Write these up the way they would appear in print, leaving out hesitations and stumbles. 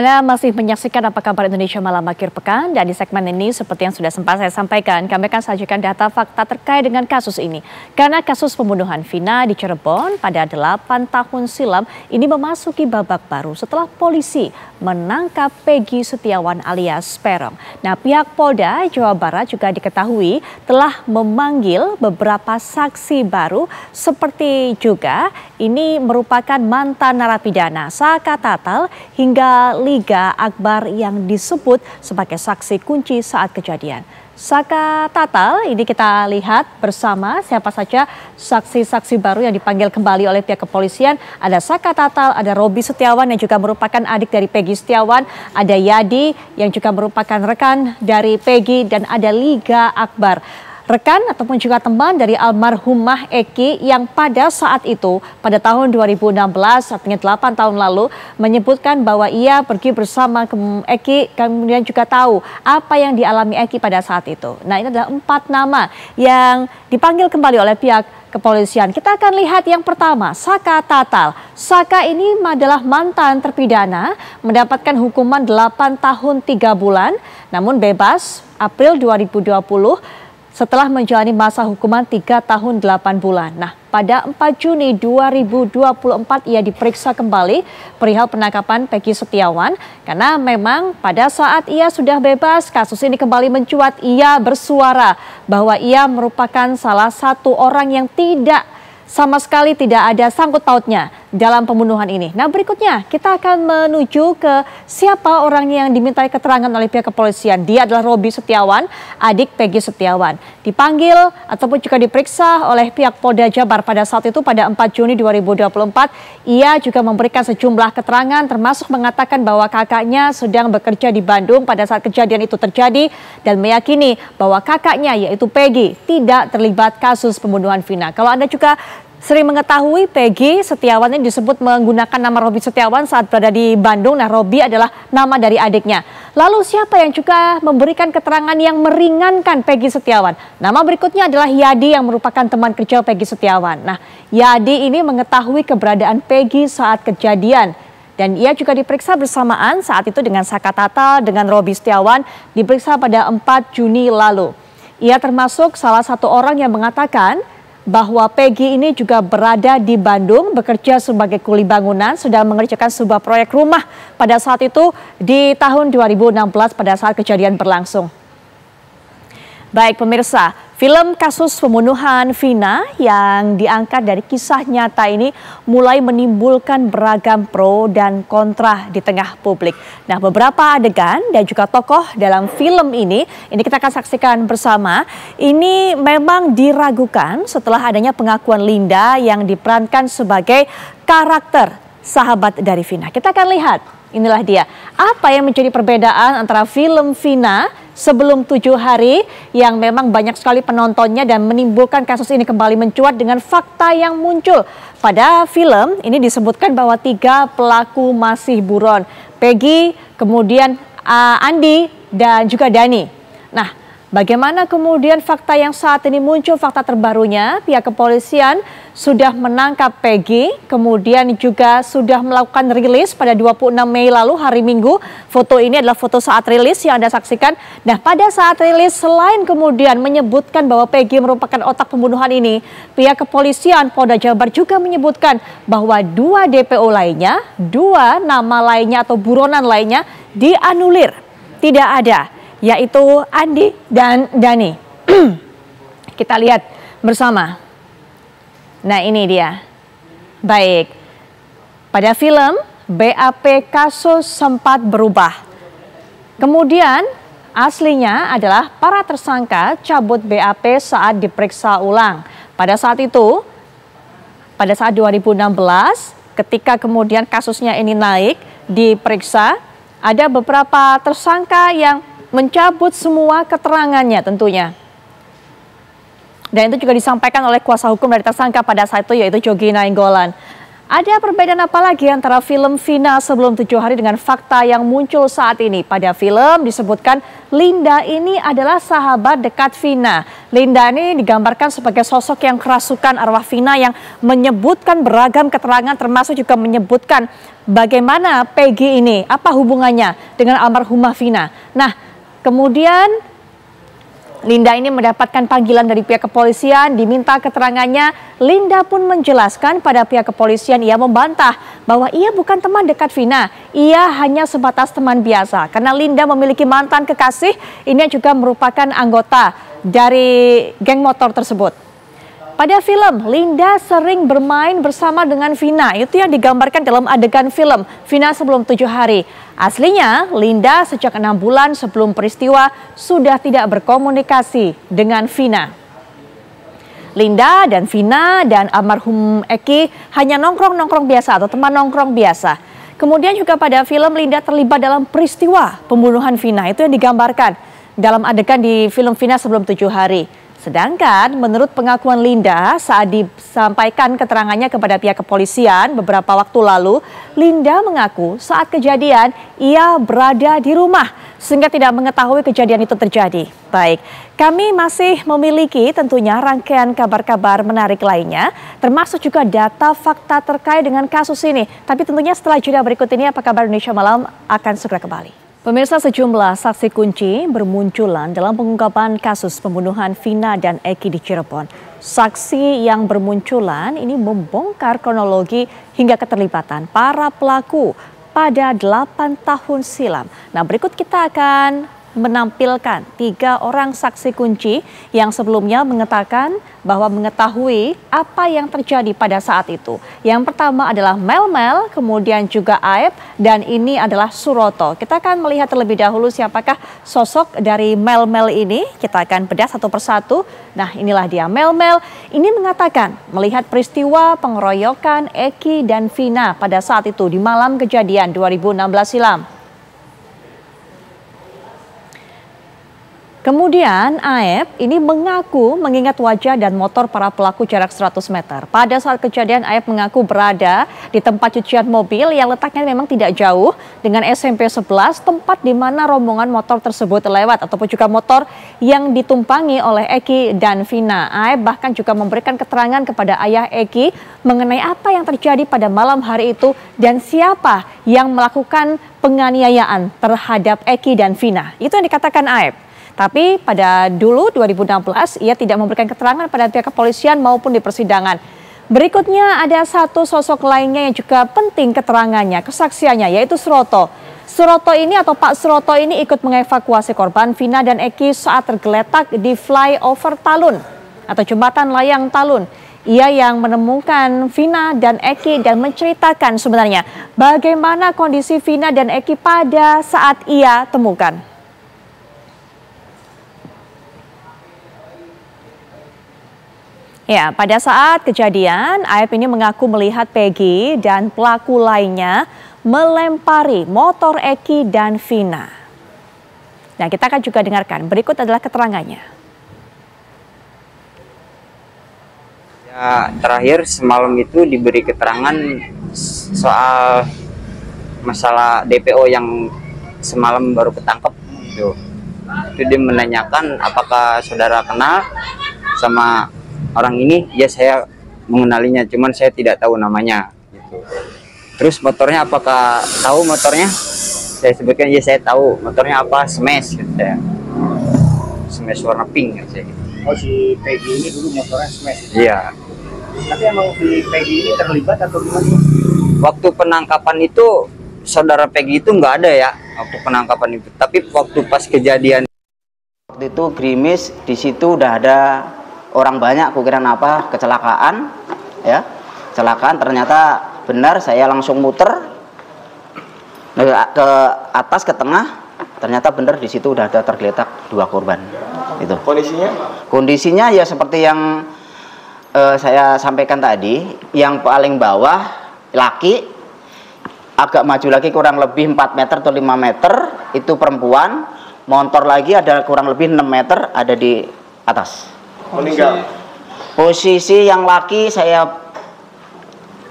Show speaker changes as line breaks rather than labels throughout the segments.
Anda masih menyaksikan Apa Kabar Indonesia Malam Akhir Pekan, dan di segmen ini seperti yang sudah sempat saya sampaikan, kami akan sajikan data fakta terkait dengan kasus ini. Karena kasus pembunuhan Vina di Cirebon pada 8 tahun silam ini memasuki babak baru setelah polisi menangkap Peggy Setiawan alias Peron. Nah, pihak Polda Jawa Barat juga diketahui telah memanggil beberapa saksi baru, seperti juga ini merupakan mantan narapidana Saka Tatal hingga Liga Akbar yang disebut sebagai saksi kunci saat kejadian. Saka Tatal ini kita lihat bersama siapa saja saksi-saksi baru yang dipanggil kembali oleh pihak kepolisian. Ada Saka Tatal, ada Robi Setiawan yang juga merupakan adik dari Peggy Setiawan, ada Yadi yang juga merupakan rekan dari Peggy, dan ada Liga Akbar, rekan ataupun juga teman dari almarhumah Eki yang pada saat itu pada tahun 2016, artinya 8 tahun lalu, menyebutkan bahwa ia pergi bersama Eki, kemudian juga tahu apa yang dialami Eki pada saat itu. Nah, ini adalah 4 nama yang dipanggil kembali oleh pihak kepolisian. Kita akan lihat yang pertama, Saka Tatal. Saka ini adalah mantan terpidana, mendapatkan hukuman 8 tahun 3 bulan, namun bebas April 2020 setelah menjalani masa hukuman 3 tahun 8 bulan. Nah, pada 4 Juni 2024 ia diperiksa kembali perihal penangkapan Peggy Setiawan, karena memang pada saat ia sudah bebas, kasus ini kembali mencuat. Ia bersuara bahwa ia merupakan salah satu orang yang sama sekali tidak ada sangkut pautnya dalam pembunuhan ini. Nah, berikutnya kita akan menuju ke siapa orang yang dimintai keterangan oleh pihak kepolisian. Dia adalah Robi Setiawan, adik Peggy Setiawan. Dipanggil ataupun juga diperiksa oleh pihak Polda Jabar pada saat itu pada 4 Juni 2024. Ia juga memberikan sejumlah keterangan, termasuk mengatakan bahwa kakaknya sedang bekerja di Bandung pada saat kejadian itu terjadi, dan meyakini bahwa kakaknya yaitu Peggy tidak terlibat kasus pembunuhan Vina. Kalau Anda juga sering mengetahui, Peggy Setiawan ini disebut menggunakan nama Robi Setiawan saat berada di Bandung. Nah, Robi adalah nama dari adiknya. Lalu siapa yang juga memberikan keterangan yang meringankan Peggy Setiawan? Nama berikutnya adalah Yadi yang merupakan teman kerja Peggy Setiawan. Nah, Yadi ini mengetahui keberadaan Peggy saat kejadian, dan ia juga diperiksa bersamaan saat itu dengan Saka Tatal, dengan Robi Setiawan, diperiksa pada 4 Juni lalu. Ia termasuk salah satu orang yang mengatakan bahwa Peggy ini juga berada di Bandung, bekerja sebagai kuli bangunan, sedang mengerjakan sebuah proyek rumah pada saat itu di tahun 2016 pada saat kejadian berlangsung. Baik pemirsa, film kasus pembunuhan Vina yang diangkat dari kisah nyata ini mulai menimbulkan beragam pro dan kontra di tengah publik. Nah, beberapa adegan dan juga tokoh dalam film ini kita akan saksikan bersama. Ini memang diragukan setelah adanya pengakuan Linda yang diperankan sebagai karakter sahabat dari Vina. Kita akan lihat, inilah dia. Apa yang menjadi perbedaan antara film Vina sebelum 7 hari yang memang banyak sekali penontonnya dan menimbulkan kasus ini kembali mencuat dengan fakta yang muncul. Pada film ini disebutkan bahwa 3 pelaku masih buron. Peggy, kemudian Andi, dan juga Dani. Nah, bagaimana kemudian fakta yang saat ini muncul, fakta terbarunya, pihak kepolisian sudah menangkap Peggy, kemudian juga sudah melakukan rilis pada 26 Mei lalu, hari Minggu. Foto ini adalah foto saat rilis yang Anda saksikan. Nah, pada saat rilis, selain kemudian menyebutkan bahwa Peggy merupakan otak pembunuhan ini, pihak kepolisian Polda Jabar juga menyebutkan bahwa 2 DPO lainnya, 2 nama lainnya atau buronan lainnya dianulir, tidak ada, yaitu Andi dan Dani. Kita lihat bersama. Nah, ini dia. Baik, pada film BAP kasus sempat berubah. Kemudian aslinya adalah para tersangka cabut BAP saat diperiksa ulang. Pada saat itu, pada saat 2016, ketika kemudian kasusnya ini naik, diperiksa, ada beberapa tersangka yang mencabut semua keterangannya tentunya. Dan itu juga disampaikan oleh kuasa hukum dari tersangka pada saat itu, yaitu Jogi Nainggolan. Ada perbedaan apa lagi antara film Vina sebelum 7 hari dengan fakta yang muncul saat ini? Pada film disebutkan Linda ini adalah sahabat dekat Vina. Linda ini digambarkan sebagai sosok yang kerasukan arwah Vina yang menyebutkan beragam keterangan termasuk juga menyebutkan bagaimana Peggy ini, apa hubungannya dengan almarhumah Vina. Nah, kemudian Linda ini mendapatkan panggilan dari pihak kepolisian, diminta keterangannya. Linda pun menjelaskan pada pihak kepolisian, ia membantah bahwa ia bukan teman dekat Vina. Ia hanya sebatas teman biasa. Karena Linda memiliki mantan kekasih, ini juga merupakan anggota dari geng motor tersebut. Pada film, Linda sering bermain bersama dengan Vina. Itu yang digambarkan dalam adegan film Vina sebelum 7 hari. Aslinya, Linda sejak 6 bulan sebelum peristiwa sudah tidak berkomunikasi dengan Vina. Linda dan Vina dan almarhum Eki hanya nongkrong-nongkrong biasa atau teman nongkrong biasa. Kemudian juga pada film Linda terlibat dalam peristiwa pembunuhan Vina. Itu yang digambarkan dalam adegan di film Vina sebelum 7 hari. Sedangkan menurut pengakuan Linda saat disampaikan keterangannya kepada pihak kepolisian beberapa waktu lalu, Linda mengaku saat kejadian ia berada di rumah sehingga tidak mengetahui kejadian itu terjadi. Baik, kami masih memiliki tentunya rangkaian kabar-kabar menarik lainnya, termasuk juga data fakta terkait dengan kasus ini. Tapi tentunya setelah jeda berikut ini, Apa Kabar Indonesia Malam akan segera kembali. Pemirsa, sejumlah saksi kunci bermunculan dalam pengungkapan kasus pembunuhan Vina dan Eki di Cirebon. Saksi yang bermunculan ini membongkar kronologi hingga keterlibatan para pelaku pada 8 tahun silam. Nah, berikut kita akan menampilkan 3 orang saksi kunci yang sebelumnya mengatakan bahwa mengetahui apa yang terjadi pada saat itu. Yang pertama adalah Mel-Mel, kemudian juga Aep, dan ini adalah Suroto. Kita akan melihat terlebih dahulu siapakah sosok dari Mel-Mel ini. Kita akan bedah satu persatu. Nah, inilah dia Mel-Mel. Ini mengatakan melihat peristiwa pengeroyokan Eki dan Vina pada saat itu di malam kejadian 2016 silam. Kemudian Aep ini mengaku mengingat wajah dan motor para pelaku jarak 100 meter. Pada saat kejadian Aep mengaku berada di tempat cucian mobil yang letaknya memang tidak jauh dengan SMP 11, tempat di mana rombongan motor tersebut lewat ataupun juga motor yang ditumpangi oleh Eki dan Vina. Aep bahkan juga memberikan keterangan kepada ayah Eki mengenai apa yang terjadi pada malam hari itu dan siapa yang melakukan penganiayaan terhadap Eki dan Vina. Itu yang dikatakan Aep. Tapi pada dulu 2016 ia tidak memberikan keterangan pada pihak kepolisian maupun di persidangan. Berikutnya ada satu sosok lainnya yang juga penting keterangannya, kesaksiannya, yaitu Suroto. Suroto ini atau Pak Suroto ini ikut mengevakuasi korban Vina dan Eki saat tergeletak di flyover Talun atau jembatan layang Talun. Ia yang menemukan Vina dan Eki dan menceritakan sebenarnya bagaimana kondisi Vina dan Eki pada saat ia temukan. Ya, pada saat kejadian, Aep ini mengaku melihat Peggy dan pelaku lainnya melempari motor Eki dan Vina. Nah, kita akan juga dengarkan. Berikut adalah keterangannya.
Ya, terakhir semalam itu diberi keterangan soal masalah DPO yang semalam baru ketangkep. Itu dia menanyakan apakah saudara kenal sama orang ini. Ya, saya mengenalinya, cuman saya tidak tahu namanya gitu. Terus motornya apakah tahu motornya? Saya sebutkan ya saya tahu motornya apa, Smash gitu saya. Smash warna pink gitu saya.
Oh, si Peggy ini dulu motornya Smash.
Iya.
Tapi emang si Peggy ini terlibat atau gimana?
Waktu penangkapan itu saudara Peggy itu nggak ada ya waktu penangkapan itu. Tapi waktu pas kejadian
waktu itu gerimis, di situ udah ada orang banyak, kukira apa kecelakaan ya, kecelakaan. Ternyata benar, saya langsung muter ke atas ke tengah, ternyata benar di situ udah ada tergeletak 2 korban. Itu kondisinya ya seperti yang saya sampaikan tadi. Yang paling bawah laki, agak maju lagi kurang lebih 4 meter atau 5 meter itu perempuan, motor lagi ada kurang lebih 6 meter ada di atas.
Meninggal.
Posisi yang laki saya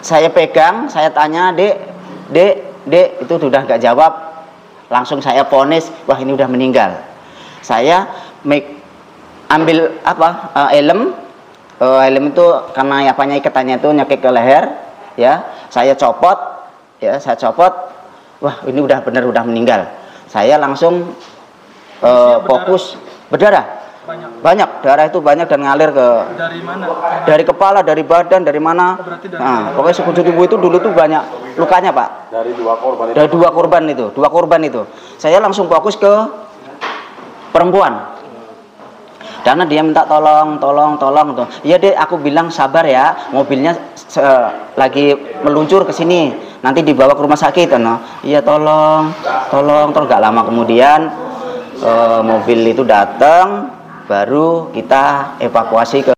Saya pegang, saya tanya, dek, itu sudah nggak jawab. Langsung saya vonis, wah ini udah meninggal. Saya ambil helm itu karena apanya ikatannya itu nyekik ke leher, ya. Saya copot, wah ini udah bener udah meninggal. Saya langsung fokus berdarah. Banyak darah itu banyak dan ngalir ke
dari mana?
Dari kepala, dari badan, dari mana? Nah, pokoknya sekujur tubuh itu dulu tuh banyak lukanya, Pak. Dari dua korban itu. Saya langsung fokus ke perempuan. Karena dia minta tolong tuh. Iya dek, aku bilang sabar ya, mobilnya lagi meluncur ke sini, nanti dibawa ke rumah sakit, no. Iya tolong. Gak lama kemudian mobil itu datang. Baru kita evakuasi ke.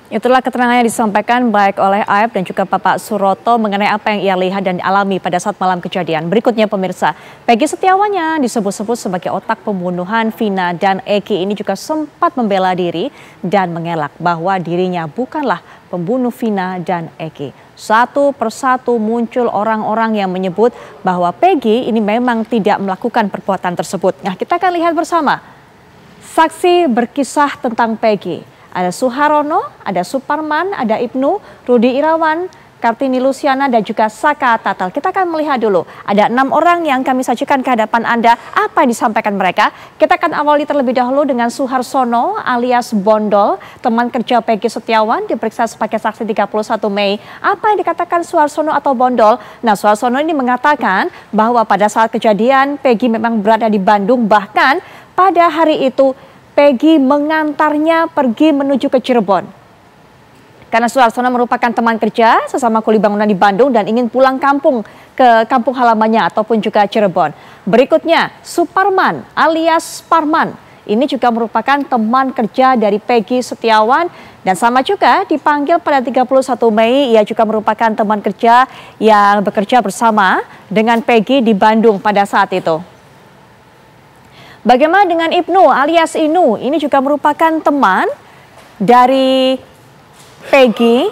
Itulah keterangan yang disampaikan baik oleh Aep dan juga Bapak Suroto mengenai apa yang ia lihat dan alami pada saat malam kejadian. Berikutnya pemirsa, Peggy Setiawan yang disebut-sebut sebagai otak pembunuhan Vina dan Eki ini juga sempat membela diri dan mengelak bahwa dirinya bukanlah pembunuh Vina dan Eki. Satu persatu muncul orang-orang yang menyebut bahwa Peggy ini memang tidak melakukan perbuatan tersebut. Nah, kita akan lihat bersama. Saksi berkisah tentang Peggy. Ada Suharono, ada Suparman, ada Ibnu, Rudi Irawan, Kartini Luciana, dan juga Saka Tatal. Kita akan melihat dulu. Ada 6 orang yang kami sajikan ke hadapan Anda. Apa yang disampaikan mereka? Kita akan awali terlebih dahulu dengan Suharsono alias Bondol, teman kerja Peggy Setiawan, diperiksa sebagai saksi 31 Mei. Apa yang dikatakan Suharsono atau Bondol? Nah, Suharsono ini mengatakan bahwa pada saat kejadian Peggy memang berada di Bandung, bahkan pada hari itu Peggy mengantarnya pergi menuju ke Cirebon. Karena Suharsono merupakan teman kerja sesama kuli bangunan di Bandung dan ingin pulang kampung ke kampung halamannya ataupun juga Cirebon. Berikutnya Suparman alias Parman. Ini juga merupakan teman kerja dari Peggy Setiawan dan sama juga dipanggil pada 31 Mei. Ia juga merupakan teman kerja yang bekerja bersama dengan Peggy di Bandung pada saat itu. Bagaimana dengan Ibnu alias Inu? Ini juga merupakan teman dari Peggy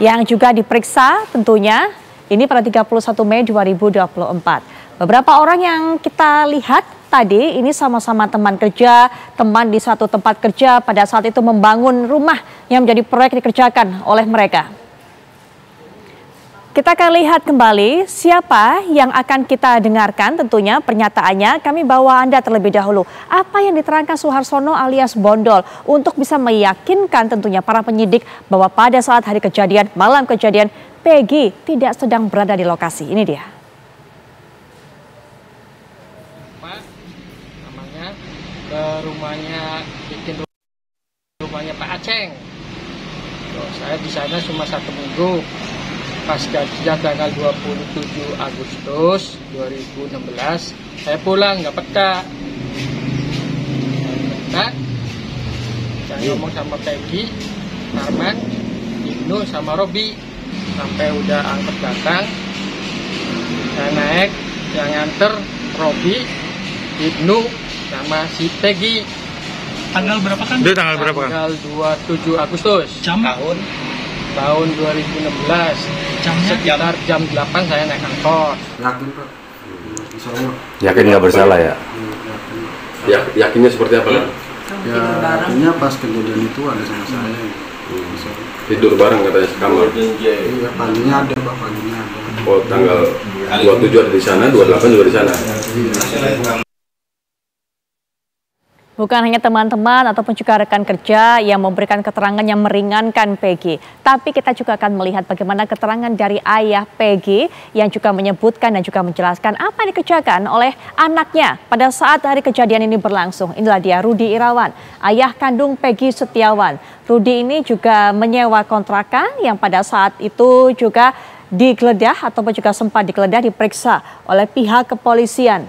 yang juga diperiksa tentunya. Ini pada 31 Mei 2024. Beberapa orang yang kita lihat tadi ini sama-sama teman kerja, teman di satu tempat kerja pada saat itu membangun rumah yang menjadi proyek dikerjakan oleh mereka. Kita akan lihat kembali siapa yang akan kita dengarkan tentunya pernyataannya. Kami bawa Anda terlebih dahulu. Apa yang diterangkan Suharsono alias Bondol untuk bisa meyakinkan tentunya para penyidik bahwa pada saat hari kejadian, malam kejadian, Peggy tidak sedang berada di lokasi. Ini dia.
Namanya ke rumahnya Pak Aceng. Saya di sana cuma 1 minggu. Pas gajian tanggal 27 Agustus 2016, saya pulang nggak peka. Saya ngomong sama Peggy, Arman, Ibnu sama Robi. Sampai udah angkot datang, saya naik, yang nganter Robi, Ibnu sama si Peggy.
Tanggal berapa kan?
Tanggal 27 Agustus. Tahun 2016.
Jamnya?
Sekitar jam 8 saya naik angkot.
Yakin Pak?
Yakin nggak bersalah ya? Yakinnya seperti apa?
Ya, artinya pas kejadian itu ada sama saya.
Tidur bareng katanya sekamar.
Iya, paginya ada Pak, paginya ada.
Oh, tanggal 27 ada di sana, 28 juga di sana.
Bukan hanya teman-teman ataupun juga rekan kerja yang memberikan keterangan yang meringankan Peggy. Tapi kita juga akan melihat bagaimana keterangan dari ayah Peggy yang juga menyebutkan dan juga menjelaskan apa yang dikerjakan oleh anaknya pada saat hari kejadian ini berlangsung. Inilah dia Rudi Irawan, ayah kandung Peggy Setiawan. Rudi ini juga menyewa kontrakan yang pada saat itu juga digeledah ataupun juga sempat digeledah diperiksa oleh pihak kepolisian.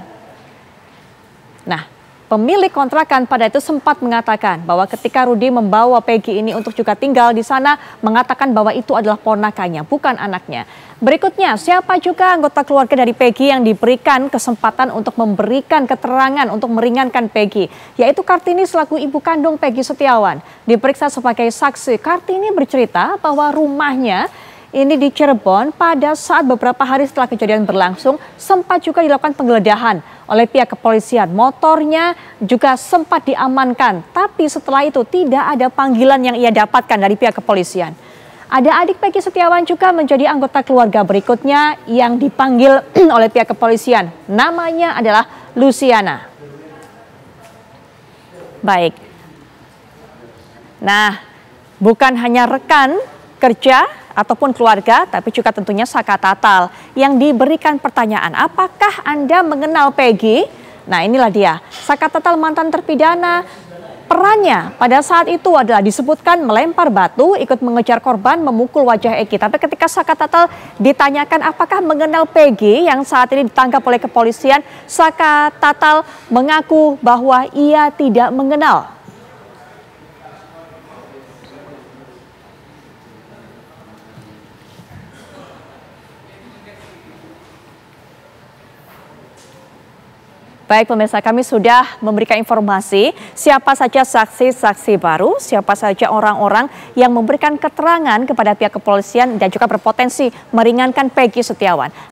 Nah, pemilik kontrakan pada itu sempat mengatakan bahwa ketika Rudi membawa Peggy ini untuk juga tinggal di sana, mengatakan bahwa itu adalah ponakannya, bukan anaknya. Berikutnya, siapa juga anggota keluarga dari Peggy yang diberikan kesempatan untuk memberikan keterangan untuk meringankan Peggy, yaitu Kartini selaku ibu kandung Peggy Setiawan. Diperiksa sebagai saksi, Kartini bercerita bahwa rumahnya ini di Cirebon pada saat beberapa hari setelah kejadian berlangsung sempat juga dilakukan penggeledahan oleh pihak kepolisian. Motornya juga sempat diamankan, tapi setelah itu tidak ada panggilan yang ia dapatkan dari pihak kepolisian. Ada adik Peggy Setiawan juga menjadi anggota keluarga berikutnya yang dipanggil oleh pihak kepolisian. Namanya adalah Luciana. Baik. Nah, bukan hanya rekan kerja ataupun keluarga, tapi juga tentunya Saka Tatal yang diberikan pertanyaan, apakah Anda mengenal Peggy? Nah, inilah dia. Saka Tatal mantan terpidana, perannya pada saat itu adalah disebutkan melempar batu, ikut mengejar korban, memukul wajah Eki. Tapi ketika Saka Tatal ditanyakan apakah mengenal Peggy yang saat ini ditangkap oleh kepolisian, Saka Tatal mengaku bahwa ia tidak mengenal. Baik pemirsa, kami sudah memberikan informasi siapa saja saksi-saksi baru, siapa saja orang-orang yang memberikan keterangan kepada pihak kepolisian dan juga berpotensi meringankan Peggy Setiawan.